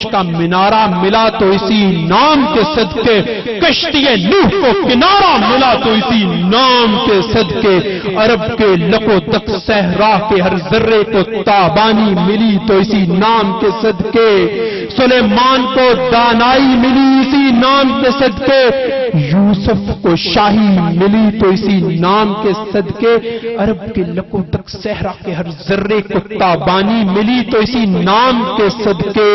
کا منارہ ملا تو اسی نام کے صدقے، کشتی نوح کو کنارہ ملا تو اسی نام کے صدقے، عرب کے لقو تک صحرا کے ہر ذرے کو تابانی ملی تو اسی نام کے صدقے، سلیمان کو دانائی ملی اسی نام کے صدقے، یوسف کو شاہی ملی تو اسی نام کے صدقے، عرب کے لقو تک صحرا کے ہر ذرے کو تابانی ملی تو اسی نام کے صدقے،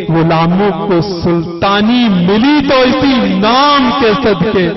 غلاموں کو سلطانی ملی تو اسی نام کے صدقے۔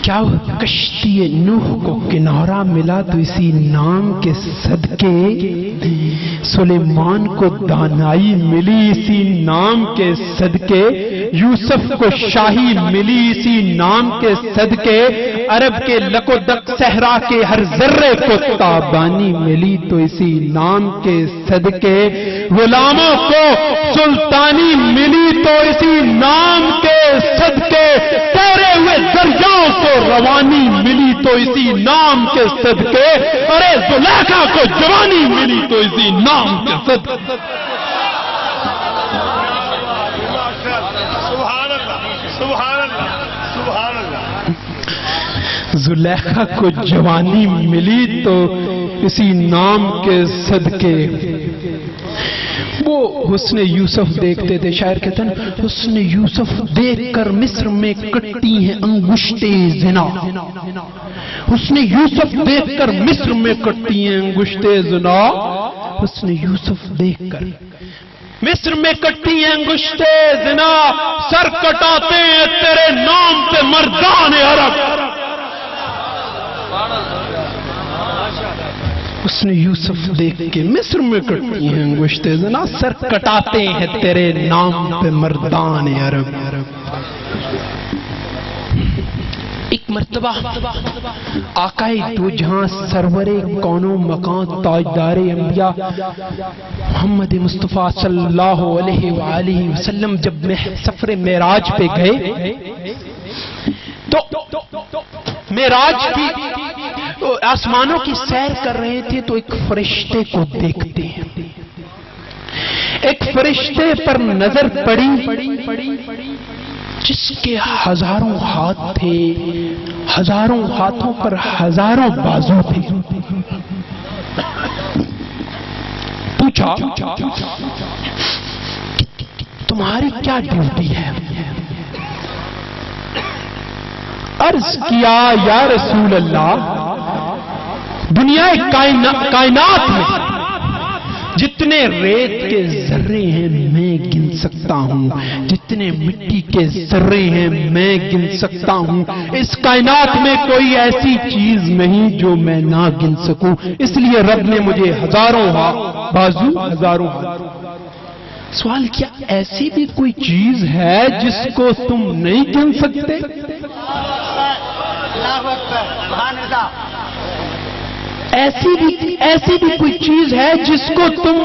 کیا کشتی نوح کو کنارہ ملا تو اسی نام کے صدقے، سلیمان کو دانائی ملی اسی نام کے صدقے، یوسف کو شاہی ملی اسی نام کے صدقے، عرب کے لقو دق صحرا کے ہر ذرے کو تابانی ملی تو اسی نام کے صدقے، غلاموں کو سلطانی ملی تو اسی نام کے صدقے، تیرے ہوئے دریاؤں کو روانی ملی تو اسی نام کے صدقے، ارے زلیخا کو جوانی ملی تو اسی نام کے صدقے۔ سبحان اللہ سبحان اللہ۔ زلیخا کو جوانی ملی تو اسی نام کے صدقے۔ وہ حسن یوسف دیکھتے تھے، شاعر کہتے ہیں حسن یوسف دیکھ کر مصر میں کٹتی ہیں انگشتے زنا، حسن یوسف دیکھ کر مصر میں کٹتی ہیں انگشتے زنا، حسن یوسف دیکھ کر مصر میں کٹتی ہیں انگشتے زنا، سر کٹاتے ہیں تیرے نام پہ مردان عرب، حسن یوسف دیکھ کے مصر میں کٹتی ہیں انگشتے زنا، سر کٹاتے ہیں تیرے نام پہ مردان عرب۔ ایک مرتبہ آقائے دو جہاں سرور کون و مکان تاجدار انبیاء محمد مصطفیٰ صلی اللہ علیہ وآلہ وسلم جب سفر معراج پہ گئے تو معراج کی آسمانوں کی سیر کر رہے تھے تو ایک فرشتے کو دیکھتے ہیں، ایک فرشتے پر نظر پڑی جس کے ہزاروں ہاتھ تھے، ہزاروں ہاتھوں پر ہزاروں بازو تھے۔ پوچھا تمہاری کیا ڈیوٹی ہے؟ عرض کیا یا رسول اللہ دنیا کائنات میں جتنے ریت کے ذرے ہیں میں گن سکتا ہوں، جتنے مٹی کے ذرے ہیں میں گن سکتا ہوں، اس کائنات میں کوئی ایسی چیز نہیں جو میں نہ گن سکوں، اس لیے رب نے مجھے ہزاروں بازو ہزاروں سوال کیا ایسی بھی کوئی چیز ہے جس کو تم نہیں گن سکتے؟ ایسی بھی کوئی چیز ہے جس کو تم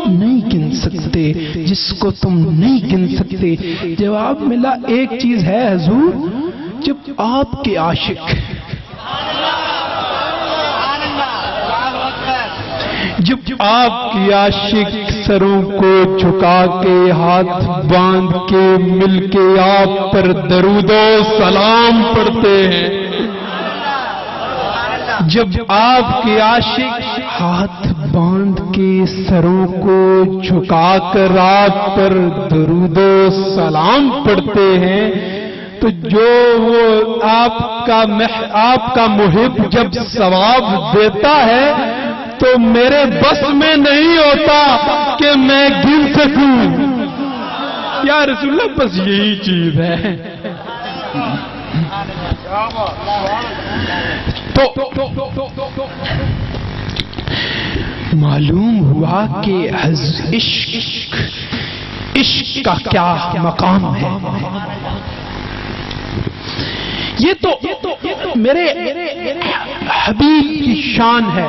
نہیں گن سکتے، جس کو تم نہیں گن سکتے؟ جواب ملا ایک چیز ہے حضور، جب آپ کے عاشق سروں کو جھکا کے ہاتھ باندھ کے مل کے آپ پر درود و سلام پڑھتے ہیں، جب آپ کے عاشق ہاتھ باندھ کے سروں کو جھکا کر آپ پر درود و سلام پڑھتے ہیں تو جو وہ آپ کا محب جب ثواب دیتا ہے تو میرے بس میں نہیں ہوتا کہ میں گن سکوں۔ یا رسول اللہ بس یہی چیز ہے۔ تو معلوم ہوا کہ عشق کا کیا مقام ہے. یہ تو میرے حبیب کی شان ہے.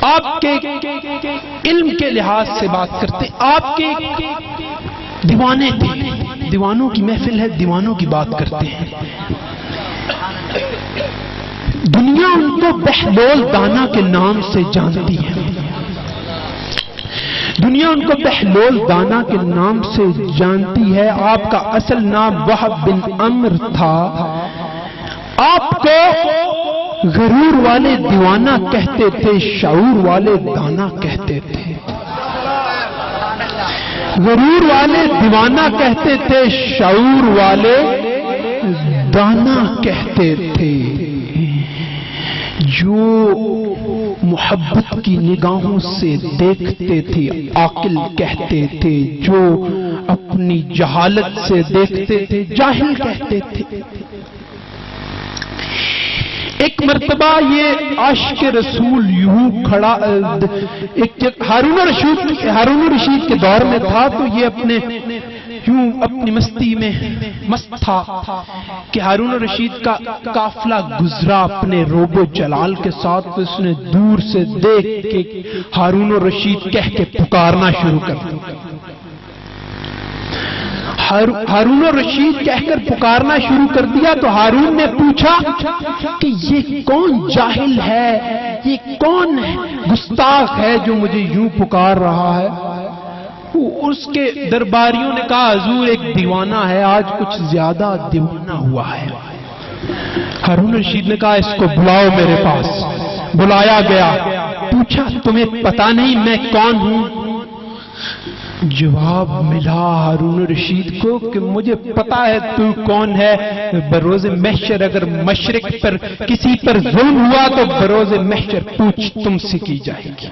آپ کے علم کے لحاظ سے بات کرتے, آپ کے دیوانے تھے, دیوانوں کی محفل ہے, دیوانوں کی بات کرتے ہیں. دنیا ان کو بہلول دانا کے نام سے جانتی ہے. دنیا ان کو بہلول دانا کے نام سے جانتی ہے. آپ کا اصل نام وہب بن عمر تھا. آپ کو غرور والے دیوانہ کہتے تھے, شعور والے دانا کہتے تھے. غرور والے دیوانہ کہتے تھے, شعور والے دانا کہتے تھے. جو محبت کی نگاہوں سے دیکھتے تھے عاقل کہتے تھے, جو اپنی جہالت سے دیکھتے تھے جاہل کہتے تھے. ایک مرتبہ یہ عاشق رسول یوں کھڑا, ہارون الرشید کے دور میں تھا, تو یہ یوں اپنی مستی میں مست تھا کہ ہارون الرشید کا قافلہ گزرا اپنے روب و جلال کے ساتھ. تو اس نے دور سے دیکھ کے ہارون الرشید کہہ کے پکارنا شروع کر دیا. ہارون الرشید کہہ کر پکارنا شروع کر دیا. تو ہارون نے پوچھا کہ یہ کون جاہل ہے, یہ کون گستاخ ہے جو مجھے یوں پکار رہا ہے. اس کے درباریوں نے کہا حضور ایک دیوانہ ہے, آج کچھ زیادہ دیوانہ ہوا ہے. ہارون الرشید نے کہا اس کو بلاؤ میرے پاس. بلایا گیا, پوچھا تمہیں پتا نہیں میں کون ہوں؟ جواب ملا ہارون الرشید کو کہ مجھے پتا ہے تو کون ہے. بروز محشر اگر مشرق پر کسی پر ظلم ہوا تو بروز محشر پوچھ تم سے کی جائے گی.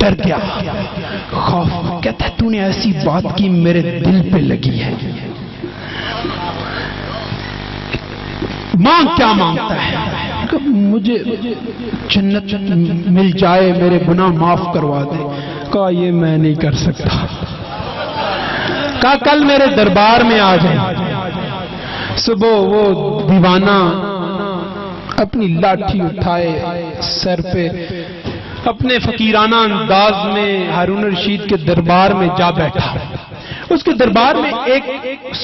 ڈر گیا, خوف. کہتا ہے تو نے ایسی بات کی میرے دل پہ لگی ہے. مانگ کیا مانگتا ہے؟ مجھے جنت مل جائے, میرے گناہ معاف کروا دے. کہا یہ میں نہیں کر سکتا. کہا کل میرے دربار میں آ جائیں. صبح وہ دیوانہ اپنی لاٹھی اٹھائے سر پہ, اپنے فقیرانہ انداز میں ہارون الرشید کے دربار میں جا بیٹھا. اس کے دربار میں ایک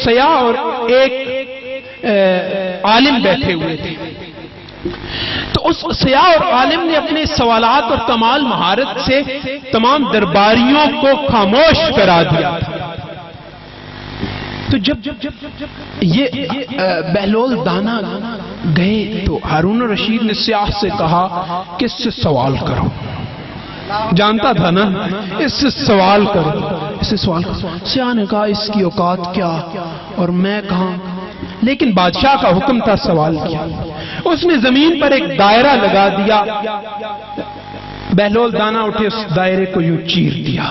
سیاح اور ایک عالم بیٹھے ہوئے تھے. تو اس سیاح اور عالم نے اپنے سوالات اور کمال مہارت سے تمام درباریوں کو خاموش کرا دیا. تو جب یہ بہلول دانا گئے تو ہارون الرشید نے سیاح سے کہا کہ اس سے سوال کرو. جانتا تھا نا, اس سے سوال کرو, اس سے سوال کرو. سیاح نے کہا اس کی اوقات کیا اور میں کہاں, لیکن بادشاہ کا حکم تھا سوال کیا. اس نے زمین پر ایک دائرہ لگا دیا. بہلول دانا اٹھے, اس دائرے کو یوں چیر دیا.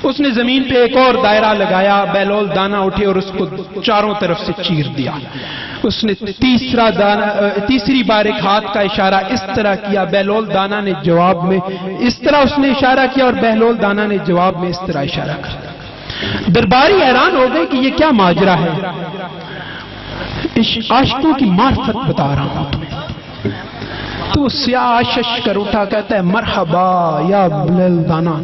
اس نے زمین پہ ایک اور دائرہ لگایا. بہلول دانا اٹھے اور اس کو چاروں طرف سے چیر دیا. اس نے تیسری بار ایک ہاتھ کا اشارہ اس طرح کیا. بہلول دانا نے جواب میں اس طرح اس نے اشارہ کیا اور بہلول دانا نے جواب میں اس طرح اشارہ کیا. درباری حیران ہو گئے کہ یہ کیا ماجرا ہے. عاشقوں کی معرفت بتا رہا ہوں تمہیں. تو سیاہ آشش کر اٹھا, کہتا ہے مرحبا یا بہلول دانا.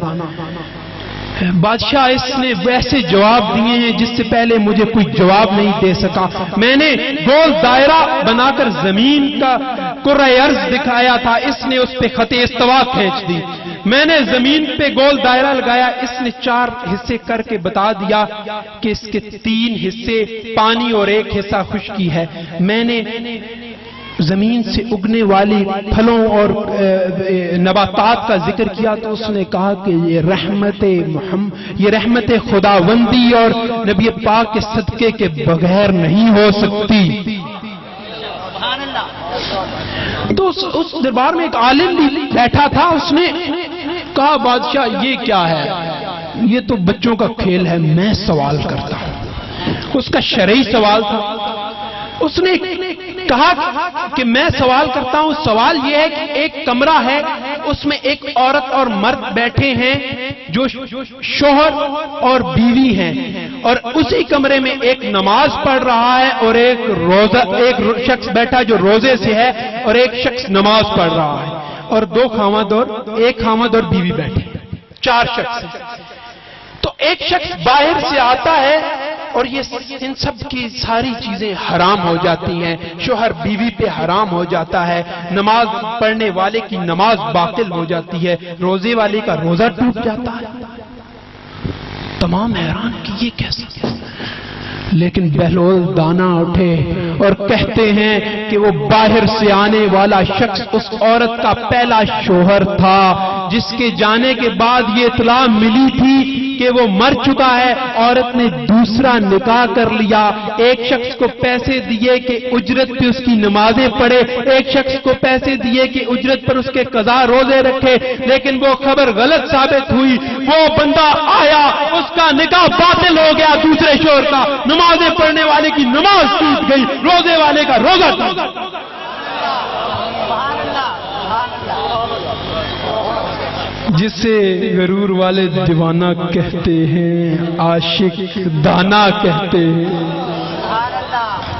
بادشاہ اس نے ویسے جواب دیے ہیں جس سے پہلے مجھے کوئی جواب نہیں دے سکا. میں نے گول دائرہ بنا کر زمین کا کرۂ ارض دکھایا تھا, اس نے اس پہ خط استوا کھینچ دی. میں نے زمین پہ گول دائرہ لگایا, اس نے 4 حصے کر کے بتا دیا کہ اس کے 3 حصے پانی اور 1 حصہ خشکی ہے. میں نے زمین سے اگنے والی پھلوں اور نباتات کا ذکر کیا تو اس نے کہا کہ یہ رحمت خداوندی اور نبی پاک کے صدقے کے بغیر نہیں ہو سکتی. تو اس دربار میں ایک عالم بھی بیٹھا تھا. اس نے کہا بادشاہ یہ کیا ہے, یہ تو بچوں کا کھیل ہے, میں سوال کرتا ہوں. اس کا شرعی سوال تھا. اس نے کہا کہ میں سوال کرتا ہوں. سوال یہ ہے کہ ایک کمرہ ہے, اس میں ایک عورت اور مرد بیٹھے ہیں جو شوہر اور بیوی ہیں، اور اسی کمرے میں ایک نماز پڑھ رہا ہے اور ایک شخص بیٹھا جو روزے سے ہے اور ایک شخص نماز پڑھ رہا ہے، اور ایک خامد اور بیوی بیٹھے ہیں، 4 شخص ہیں۔ تو ایک شخص باہر سے آتا ہے اور ان سب کی ساری چیزیں حرام ہو جاتی ہیں، شوہر بیوی پہ حرام ہو جاتا ہے، نماز پڑھنے والے کی نماز باطل ہو جاتی ہے، روزے والے کا روزہ ٹوٹ جاتا ہے۔ تمام حیران کہ یہ کیسے؟ لیکن بہلول دانا اٹھے اور کہتے ہیں کہ وہ باہر سے آنے والا شخص اس عورت کا پہلا شوہر تھا، جس کے جانے کے بعد یہ اطلاع ملی تھی کہ وہ مر چکا ہے۔ عورت نے دوسرا نکاح کر لیا، ایک شخص کو پیسے دیے کہ اجرت پہ اس کی نمازیں پڑھے، ایک شخص کو پیسے دیے کہ اجرت پر اس کے قضا روزے رکھے، لیکن وہ خبر غلط ثابت ہوئی، وہ بندہ آیا، اس کا نکاح باطل ہو گیا، دوسرے شوہر کا، نمازیں پڑھنے والے کی نماز ٹوٹ گئی، روزے والے کا روزہ ٹوٹ گیا۔ جسے غرور والے دیوانہ کہتے ہیں، عاشق دانا کہتے ہیں۔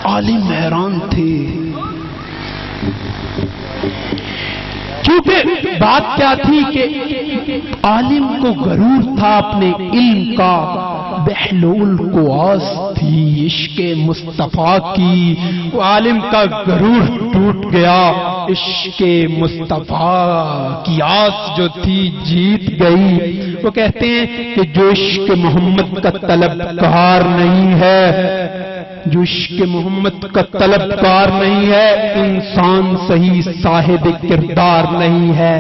عالم حیران تھے، کیونکہ بات کیا تھی کہ عالم کو غرور تھا اپنے علم کا، بہلول کو آس تھی عشق مصطفیٰ کی، وہ عالم کا غرور ٹوٹ گیا، عشق مصطفیٰ کی آس جو تھی جیت گئی۔ وہ کہتے ہیں کہ جو عشق محمد کا طلبکار نہیں ہے، جو عشق محمد کا طلبکار نہیں ہے، انسان صحیح صاحب کردار نہیں ہے۔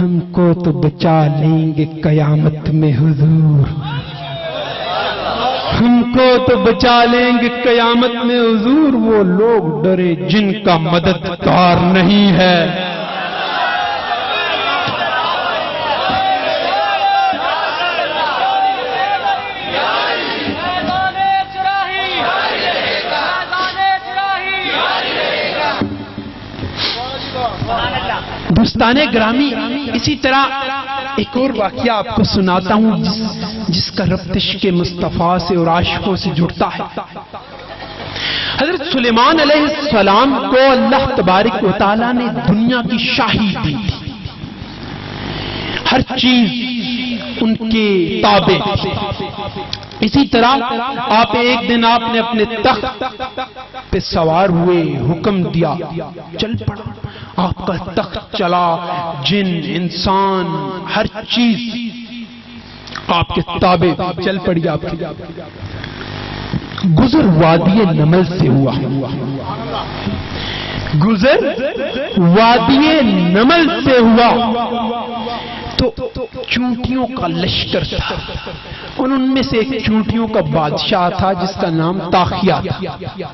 ہم کو تو بچا لیں گے قیامت میں حضور، ہم کو تو بچا لیں گے قیامت میں حضور، وہ لوگ ڈرے جن کا مددگار نہیں ہے۔ دوستان گرامی، اسی طرح ایک اور واقعہ آپ کو سناتا ہوں جس کا ربط عشق مصطفیٰ سے اور عاشقوں سے جڑتا ہے۔ حضرت سلیمان علیہ السلام کو اللہ تبارک و تعالیٰ نے دنیا کی شاہی دی تھی، ہر چیز ان کے تابع تھی۔ اسی طرح آپ ایک دن آپ نے اپنے تخت پہ سوار ہوئے، حکم دیا، چل پڑا، آپ کا تخت چلا، جن انسان ہر چیز آپ کے تابع چل پڑی۔ آپ کی گزر وادی نمل سے ہوا، گزر وادی نمل سے ہوا تو چونٹیوں کا لشکر تھا، ان میں سے ایک چونٹیوں کا بادشاہ تھا جس کا نام طاخیہ تھا۔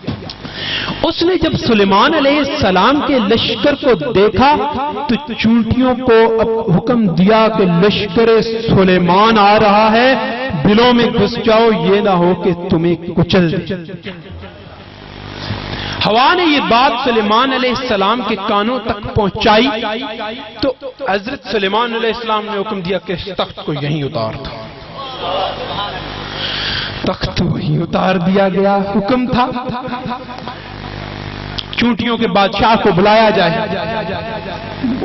اس نے جب سلیمان علیہ السلام کے لشکر کو دیکھا تو چونٹیوں کو حکم دیا کہ لشکر سلیمان آ رہا ہے، بلوں میں گھس جاؤ، یہ نہ ہو کہ تمہیں کچل دے۔ ہوا نے یہ بات سلیمان علیہ السلام کے کانوں تک پہنچائی تو حضرت سلیمان علیہ السلام نے حکم دیا کہ اس تخت کو یہیں اتار دو۔ تخت وہیں اتار دیا گیا، حکم تھا چونٹیوں کے بادشاہ کو بلایا جائے،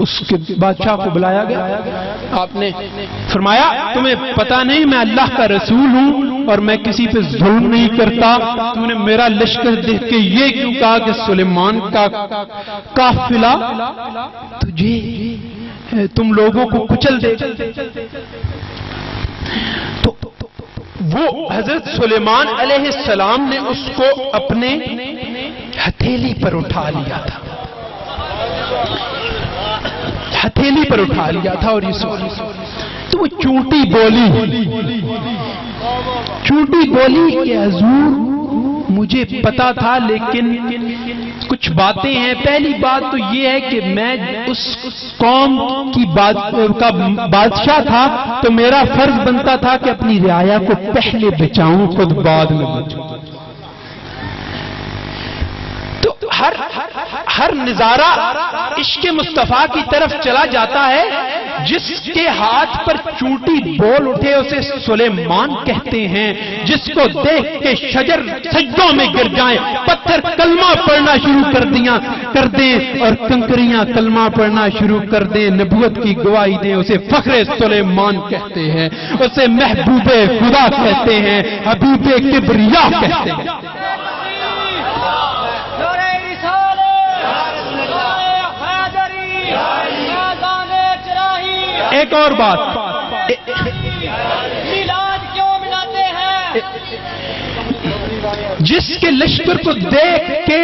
اس کے بادشاہ کو بلایا گیا۔ آپ نے فرمایا تمہیں پتا نہیں میں اللہ کا رسول ہوں اور میں کسی پہ ظلم نہیں کرتا، تم نے میرا لشکر دیکھ کے یہ کیوں کہا کہ سلیمان کا قافلہ تجھے تم لوگوں کو کچل دے؟ تو وہ حضرت سلیمان علیہ السلام نے اس کو اپنے ہتھیلی پر اٹھا لیا تھا، ہتھیلی پر اٹھا لیا تھا، اور یہ تو وہ چونٹی بولی کہ حضور مجھے پتا تھا لیکن کچھ باتیں ہیں۔ پہلی بات تو یہ ہے کہ میں اس قوم کی کا بادشاہ تھا تو میرا فرض بنتا تھا کہ اپنی رعایا کو پہلے بچاؤں، خود بعد میں بچاؤں۔ تو ہر نظارہ عشق مصطفیٰ کی طرف چلا جاتا ہے. جس کے ہاتھ پر چونٹی بول اٹھے اسے سلیمان کہتے ہیں. جس کو دیکھ کے شجر سجدوں میں گر جائیں, پتھر کلمہ پڑھنا شروع کر دیں اور کنکریاں کلمہ پڑھنا شروع کر دیں, نبوت کی گواہی دیں, اسے فخر سلیمان کہتے ہیں, اسے محبوب خدا کہتے ہیں, حبیب کبریا کہتے ہیں. ایک اور بات, میلاد کیوں مناتے ہیں؟ جس کے لشکر کو دیکھ کے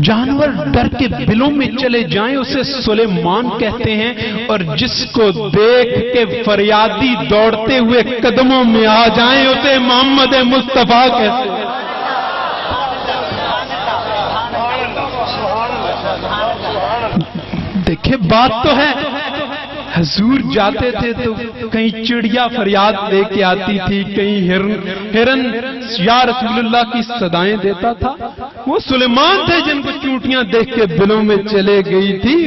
جانور ڈر کے بلوں میں چلے جائیں اسے سلیمان کہتے ہیں, اور جس کو دیکھ کے فریادی دوڑتے ہوئے قدموں میں آ جائیں اسے محمد مصطفیٰ کہتے ہیں. دیکھیں بات تو ہے, حضور جاتے تھے تو کہیں چڑیا فریاد لے کے آتی تھی, کہیں ہرن یا رسول اللہ کی صدائیں دیتا تھا. وہ سلیمان تھے جن کو چونٹیاں دیکھ کے بلوں میں چلے گئی تھی.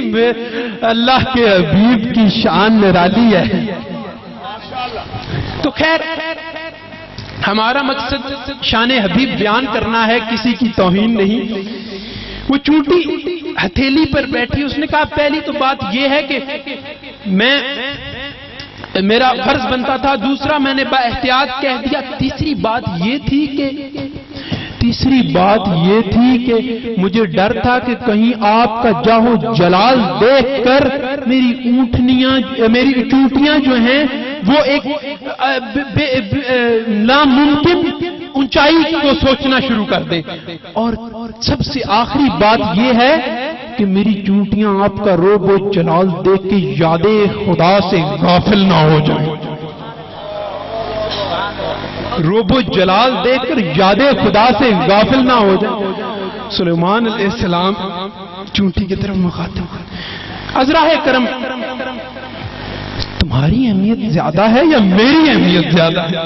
اللہ کے حبیب کی شان نرالی ہے. تو خیر ہمارا مقصد شان حبیب بیان کرنا ہے, کسی کی توہین نہیں. وہ چونٹی ہتھیلی پر بیٹھی, اس نے کہا پہلی تو بات یہ ہے کہ میرا فرض بنتا تھا, دوسرا میں نے با احتیاط کہہ دیا, تیسری بات یہ تھی کہ مجھے ڈر تھا کہ کہیں آپ کا جاہو جلال دیکھ کر میری چونٹیاں جو ہیں وہ ایک ناممکن اونچائی کو سوچنا شروع کر دے. اور سب سے آخری بات یہ ہے کہ میری چونٹیاں آپ کا روب و جلال دیکھ کے یاد خدا سے غافل نہ ہو جائیں. روب و جلال دیکھ کر یاد خدا سے غافل نہ ہو جائیں. سلیمان علیہ السلام چونٹی کی طرف مخاطب, عذراء کرم تمہاری اہمیت زیادہ ہے یا میری اہمیت زیادہ ہے؟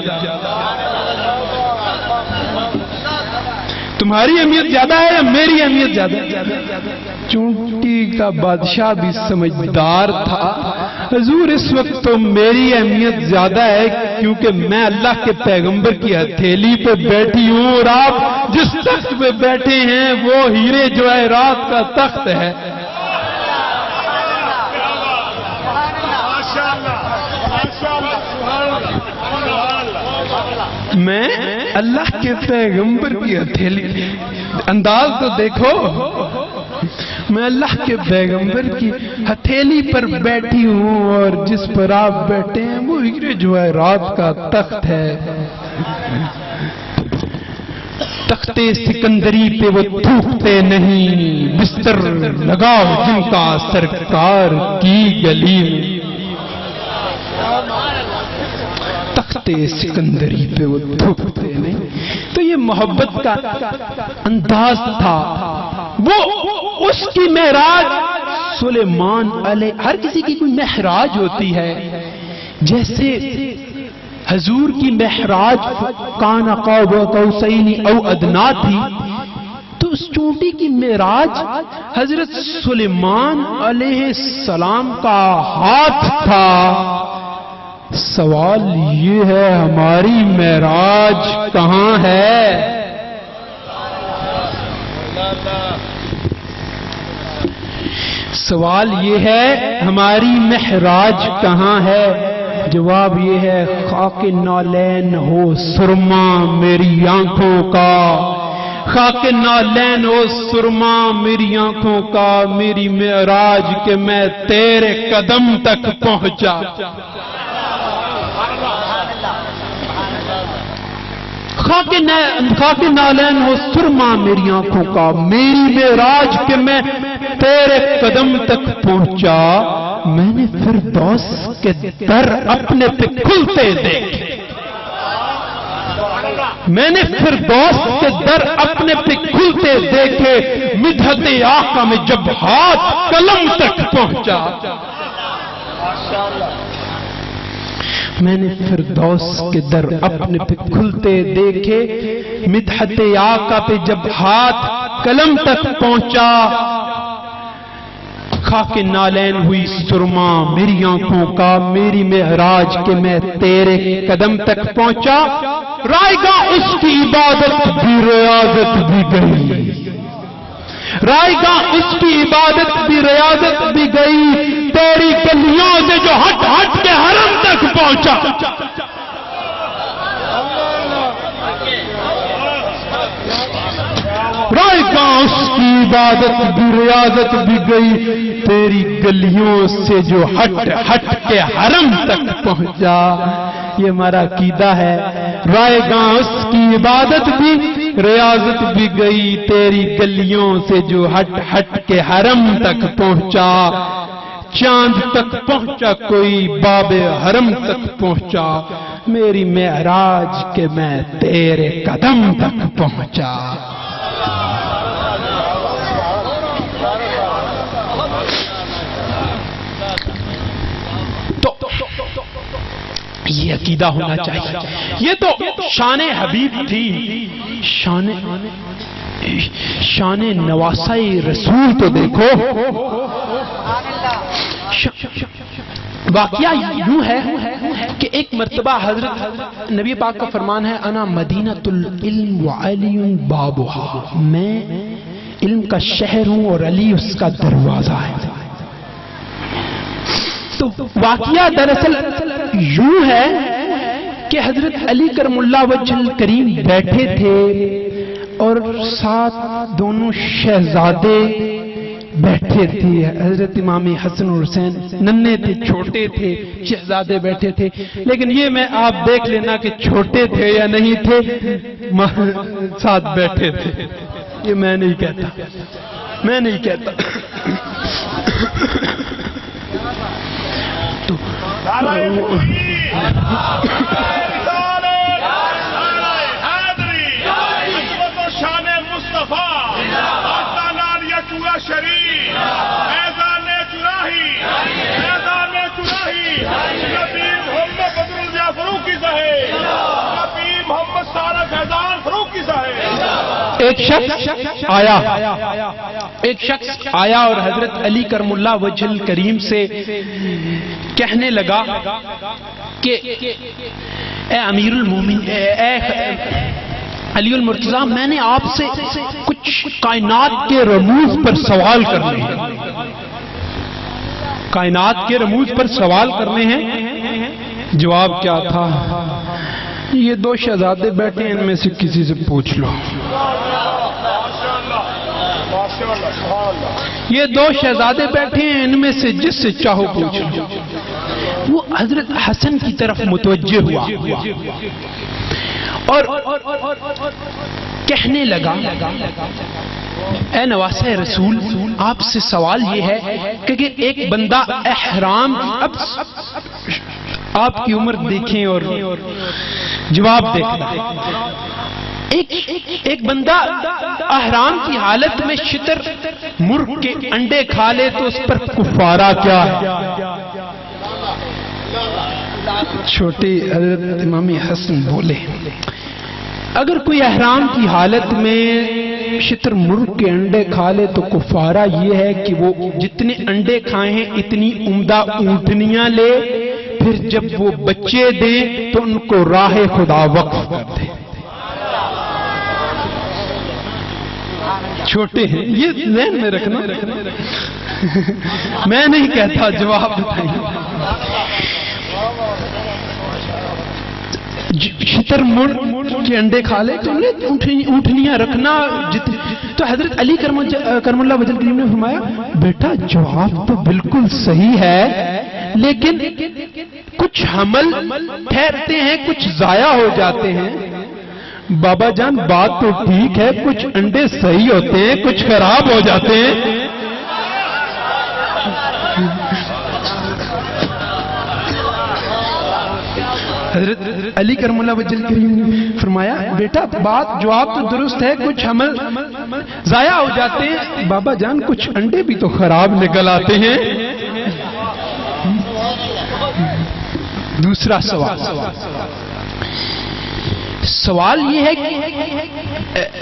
تمہاری اہمیت زیادہ ہے یا میری اہمیت زیادہ ہے؟ چونٹی کا بادشاہ بھی سمجھدار تھا. حضور اس وقت تو میری اہمیت زیادہ ہے کیونکہ میں اللہ کے پیغمبر کی ہتھیلی پہ بیٹھی ہوں, اور آپ جس تخت پہ بیٹھے ہیں وہ ہیرے جواہرات کا تخت ہے. میں اللہ کے پیغمبر کی ہتھیلی, انداز تو دیکھو, میں اللہ کے پیغمبر کی ہتھیلی پر بیٹھی ہوں اور جس پر آپ بیٹھے ہیں وہ ہیرے جواہرات کا تخت ہے. تخت سکندری پہ وہ تھوکتے نہیں, بستر لگاؤ جن کا سرکار کی گلی میں. تخت سکندری پہ وہ تھوکتے نہیں. تو یہ محبت کا انداز تھا. وہ اس کی معراج سلیمان علیہ, ہر کسی کی کوئی معراج ہوتی ہے. جیسے حضور کی معراج کان قاب قوسین او ادنا تھی, تو اس چونٹی کی معراج حضرت سلیمان علیہ السلام کا ہاتھ تھا. سوال یہ ہے ہماری معراج کہاں ہے؟ سوال یہ ہے ہماری معراج کہاں ہے؟ جواب یہ ہے خاک نالین ہو سرما میری آنکھوں کا, خاک نالین ہو سرما میری آنکھوں کا, میری معراج کہ میں تیرے قدم تک پہنچا. خاک نالین ہو سرما میری آنکھوں کا, میری معراج کہ میں تیرے قدم تک پہنچا. میں نے فردوس کے در اپنے پہ کھلتے دیکھے, میں نے فردوس کے در اپنے پہ کھلتے دیکھے. مدحت آقا میں جب ہاتھ قلم تک پہنچا, میں نے فردوس کے در اپنے پہ کھلتے دیکھے. مدحت آقا پہ جب ہاتھ قلم تک پہنچا، خاک نالین ہوئی سرما میری آنکھوں کا، میری معراج کہ میں تیرے قدم تک پہنچا، رائے گاہ اس کی عبادت بھی ریاضت بھی گئی، رائے گاہ اس کی عبادت بھی ریاضت بھی گئی، تیری گلیوں سے جو ہٹ ہٹ کے حرم تک پہنچا۔ رائے گاہ اس کی عبادت بھی ریاضت بھی گئی، تیری گلیوں سے جو ہٹ ہٹ کے حرم تک پہنچا۔ یہ ہمارا عقیدہ ہے، رائے گاہ اس کی عبادت بھی ریاضت بھی گئی، تیری گلیوں سے جو ہٹ ہٹ کے حرم تک پہنچا، چاند تک پہنچا کوئی باب حرم تک پہنچا، میری معراج کہ میں تیرے قدم تک پہنچا۔ یہ عقیدہ ہونا چاہیے۔ یہ تو شان حبیب تھی، شان نواسہ رسول تو دیکھو۔ واقعہ یوں ہے کہ ایک مرتبہ حضرت نبی پاک کا فرمان ہے، انا مدینۃ العلم وعلی بابھا، میں علم کا شہر ہوں اور علی اس کا دروازہ ہے۔ تو واقعہ دراصل یوں ہے کہ حضرت علی کرم اللہ وجہ الکریم بیٹھے تھے اور ساتھ دونوں شہزادے بیٹھے تھے، حضرت امام حسن اور حسین ننھے تھے، چھوٹے تھے، شہزادے بیٹھے تھے، لیکن یہ میں آپ دیکھ لینا کہ چھوٹے تھے یا نہیں تھے، ساتھ بیٹھے تھے، یہ میں نہیں کہتا، میں نہیں کہتا۔ تو شان مصطفیٰ چورا شریف میدان چراہی، میدان چراہی، نبی محمد بدر الضیاء فاروقی صاحب، نبی محمد سارا فیضان فاروقی صاحب۔ ایک شخص آیا اور حضرت علی کرم اللہ وجہ الکریم سے کہنے لگا کہ اے امیر المومنین، اے علی المرتضیٰ، میں نے آپ سے کچھ کائنات کے رموز پر سوال کرنے ہیں، کائنات کے رموز پر سوال کرنے ہیں۔ جواب کیا تھا؟ یہ دو شہزادے بیٹھے ہیں، ان میں سے کسی سے پوچھ لو۔ یہ دو شہزادے بیٹھے ہیں، ان میں سے جس سے چاہو پوچھ لو۔ وہ حضرت حسن کی طرف متوجہ ہوا اور کہنے لگا، اے نواسہ رسول، آپ سے سوال یہ ہے کہ ایک بندہ احرام، اب آپ کی عمر دیکھیں اور جواب دیکھیں، ایک بندہ احرام کی حالت میں شتر مرغ کے انڈے کھا لے تو اس پر کفارہ کیا ہے؟ چھوٹے حضرت امام حسن بولے، اگر کوئی احرام کی حالت میں شتر مرغ کے انڈے کھا لے تو کفارہ یہ ہے کہ وہ جتنے انڈے کھائے ہیں اتنی عمدہ اونٹنیاں لے، پھر جب وہ بچے دیں تو ان کو راہ خدا وقف کر دے۔ چھوٹے ہیں، یہ ذہن میں رکھنا، میں نہیں کہتا، جواب بتائیے۔ شتر مرغ کے انڈے کھا لے تو اونٹنیاں رکھنا، تو حضرت علی کرم اللہ وجہ الکریم نے فرمایا، بیٹا جواب تو بالکل صحیح ہے، لیکن کچھ حمل ٹھہرتے ہیں، کچھ ضائع ہو جاتے ہیں۔ بابا جان بات تو ٹھیک ہے، کچھ انڈے صحیح ہوتے ہیں، کچھ خراب ہو جاتے ہیں۔ حضرت علی کرم اللہ وجہ الکریم نے فرمایا، بیٹا بات جواب تو درست ہے، کچھ حمل ضائع ہو جاتے ہیں، بابا جان کچھ انڈے بھی تو خراب نکل آتے ہیں۔ دوسرا سوال، سوال یہ ہے کہ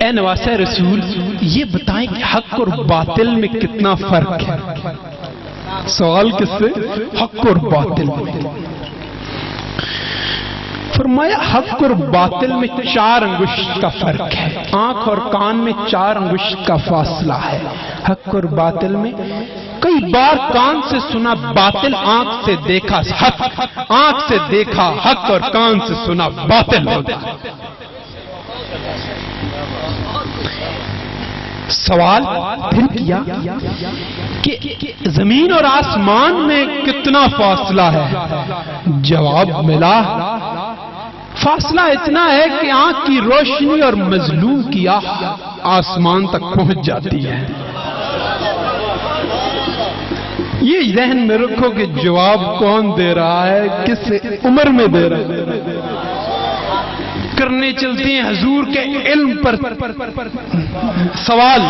اے نواسہ رسول یہ بتائیں کہ حق اور باطل میں کتنا فرق ہے؟ سوال کس سے؟ حق اور باطل میں۔ فرمایا حق اور باطل میں 4 انگشت کا فرق ہے، آنکھ اور کان میں 4 انگشت کا فاصلہ ہے۔ حق اور باطل میں کئی بار کان سے سنا باطل، آنکھ سے دیکھا حق، آنکھ سے دیکھا حق اور کان سے سنا باطل ہوتا ہے۔ سوال پھر کیا کہ زمین اور آسمان میں کتنا فاصلہ ہے؟ جواب ملا فاصلہ اتنا ہے کہ آنکھ کی روشنی اور مظلوم کی آہ آسمان تک پہنچ جاتی ہے۔ یہ ذہن میں رکھو کہ جواب کون دے رہا ہے، کس عمر میں دے رہا ہے۔ کرنے چلتے ہیں حضور کے علم پر سوال،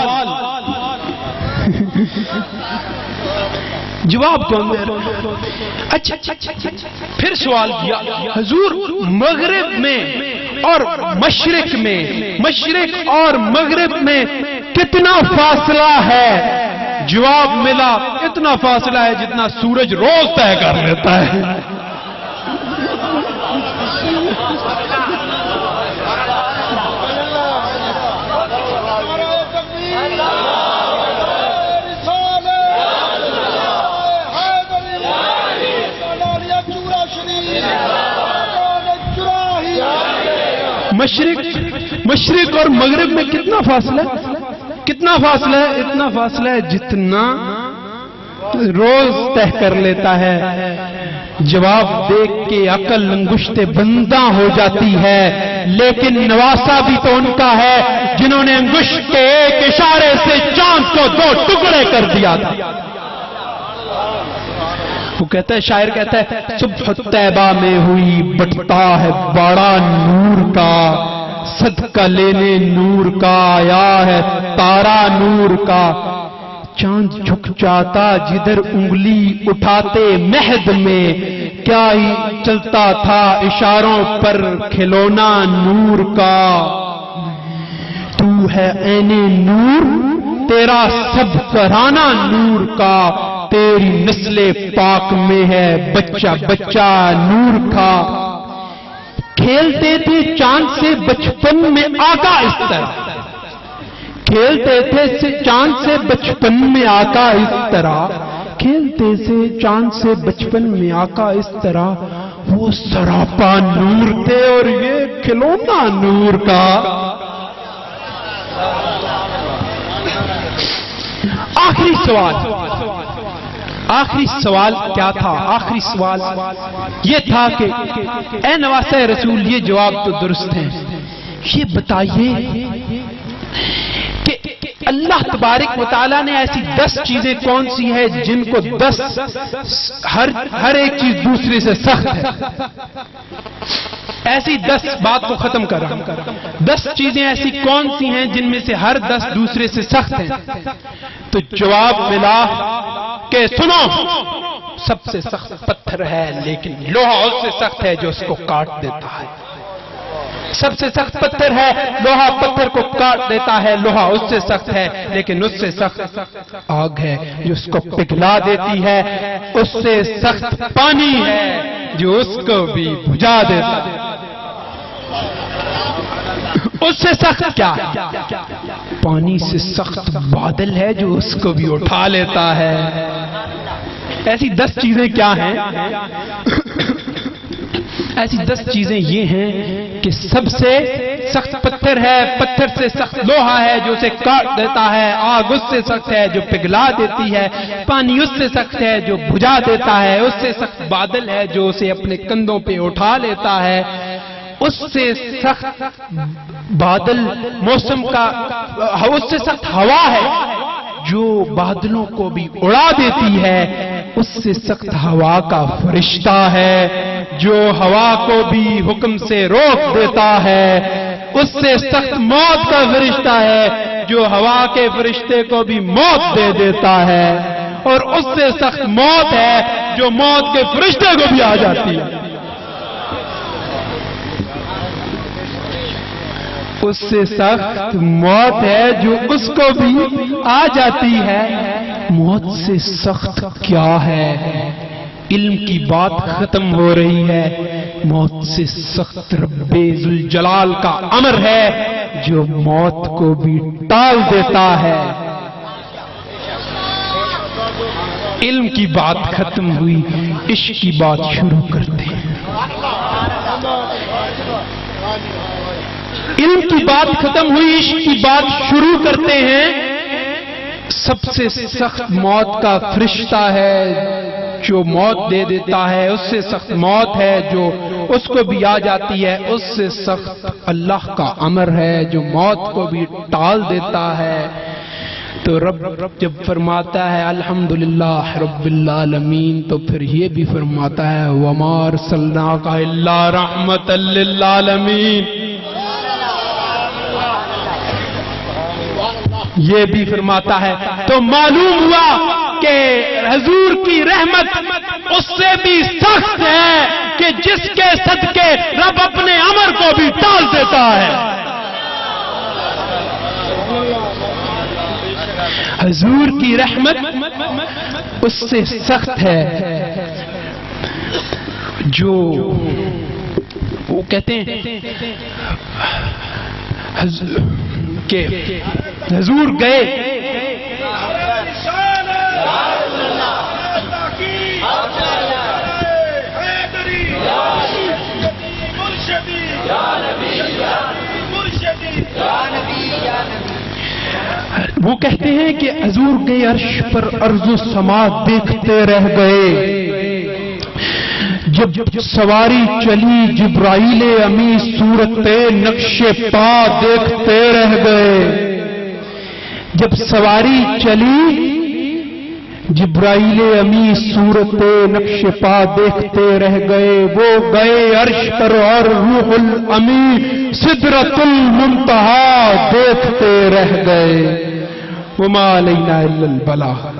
جواب کون دے رہا ہے؟ اچھا پھر سوال کیا حضور مغرب میں اور مشرق میں، مشرق اور مغرب میں کتنا فاصلہ ہے؟ جواب ملا اتنا فاصلہ ہے جتنا سورج روز طے کر لیتا ہے۔ مشرق اور مغرب میں کتنا فاصلہ ہے؟ کتنا فاصلہ ہے؟ اتنا فاصلہ ہے جتنا روز طے کر لیتا ہے۔ جواب دیکھ کے عقل انگشت بندہ ہو جاتی ہے، لیکن نواسہ بھی تو ان کا ہے جنہوں نے انگشت کے ایک اشارے سے چاند کو 2 ٹکڑے کر دیا تھا۔ وہ کہتا ہے، شاعر کہتا ہے صبح طیبہ میں ہوئی بٹتا ہے بڑا نور کا، صدقہ لینے نور کا آیا ہے تارا نور کا، چاند جھک جاتا جدھر انگلی اٹھاتے مہد میں، کیا ہی چلتا تھا اشاروں پر کھلونا نور کا، تو ہے عین نور تیرا سب کرانا نور کا، تیری نسل پاک میں ہے بچہ بچہ نور کا، کھیلتے تھے چاند سے بچپن میں آقا اس طرح، کھیلتے تھے چاند سے بچپن میں آقا اس طرح، کھیلتے تھے چاند سے بچپن میں آقا اس طرح، وہ سراپا نور تھے اور یہ کھلونا نور کا۔ آخری سوال کیا تھا؟ آخری سوال یہ تھا کہ اے نواسہ رسول یہ جواب تو درست ہے، یہ بتائیے کہ اللہ تبارک و تعالیٰ نے ایسی 10 چیزیں کون سی ہیں جن کو 10 ہر ایک چیز دوسرے سے سخت ہے؟ ایسی 10 بات کو ختم کر رہا ہوں، 10 چیزیں ایسی کون سی ہیں جن میں سے ہر 10 دوسرے سے سخت ہیں؟ تو جواب ملا کہ سنو، سب سے سخت پتھر ہے لیکن لوہا اس سے سخت ہے جو اس کو کاٹ دیتا ہے۔ سب سے سخت پتھر ہے، لوہا پتھر کو کاٹ دیتا ہے، لوہا اس سے سخت ہے، لیکن اس سے سخت آگ ہے جو اس کو پگھلا دیتی ہے، اس سے سخت پانی ہے جو اس کو بھی بجھا دیتا ہے، اس سے سخت کیا ہے؟ پانی سے سخت بادل ہے جو اس کو بھی اٹھا لیتا ہے۔ ایسی 10 چیزیں کیا ہیں؟ ایسی 10 چیزیں یہ ہیں کہ سب سے سخت پتھر ہے، پتھر سے سخت لوہا ہے جو اسے کاٹ دیتا ہے، آگ اس سے سخت ہے جو پگھلا دیتی ہے، پانی اس سے سخت ہے جو بجھا دیتا ہے، اس سے سخت بادل ہے جو اسے اپنے کندھوں پہ اٹھا لیتا ہے، اس سے سخت بادل موسم کا، اس سے سخت ہوا ہے جو بادلوں کو بھی اڑا دیتی ہے، اس سے سخت ہوا کا فرشتہ ہے جو ہوا کو بھی حکم سے روک دیتا ہے، اس سے سخت موت کا فرشتہ ہے جو ہوا کے فرشتے کو بھی موت دے دیتا ہے، اور اس سے سخت موت ہے جو موت کے فرشتے کو بھی آ جاتی ہے۔ اس سے سخت موت ہے جو اس کو بھی آ جاتی ہے۔ موت سے سخت کیا ہے؟ علم کی بات ختم ہو رہی ہے۔ موت سے سخت رب ذوالجلال کا امر ہے جو موت کو بھی ٹال دیتا ہے۔ علم کی بات ختم ہوئی، عشق کی بات شروع کرتے ہیں۔ علم کی بات ختم ہوئی، عشق کی بات شروع کرتے ہیں۔ سب سے سخت موت کا فرشتہ ہے جو موت دے دیتا ہے، اس سے سخت موت ہے جو اس کو بھی آ جاتی ہے، اس سے سخت اللہ کا امر ہے جو موت کو بھی ٹال دیتا ہے۔ تو رب جب فرماتا ہے الحمدللہ رب العالمین، تو پھر یہ بھی فرماتا ہے وَمَا أَرْسَلْنَاكَ إِلَّا رَحْمَةً لِلْعَالَمِينَ، یہ بھی فرماتا ہے۔ تو معلوم ہوا کہ حضور کی رحمت اس سے بھی سخت ہے کہ جس کے صدقے رب اپنے امر کو بھی ٹال دیتا ہے۔ حضور کی رحمت اس سے سخت ہے جو وہ کہتے ہیں کہ حضور گئے وہ کہتے ہیں کہ حضور گئے عرش پر، ارض و سما دیکھتے رہ گئے۔ جب سواری چلی جبرائیل امی صورت نقش پا دیکھتے رہ گئے۔ جب سواری چلی جبرائیل امی صورت نقش پا دیکھتے رہ گئے۔ وہ گئے عرش پر اور روح الامی سدرۃ المنتہا دیکھتے رہ گئے۔ وما علینا الا البلاغ۔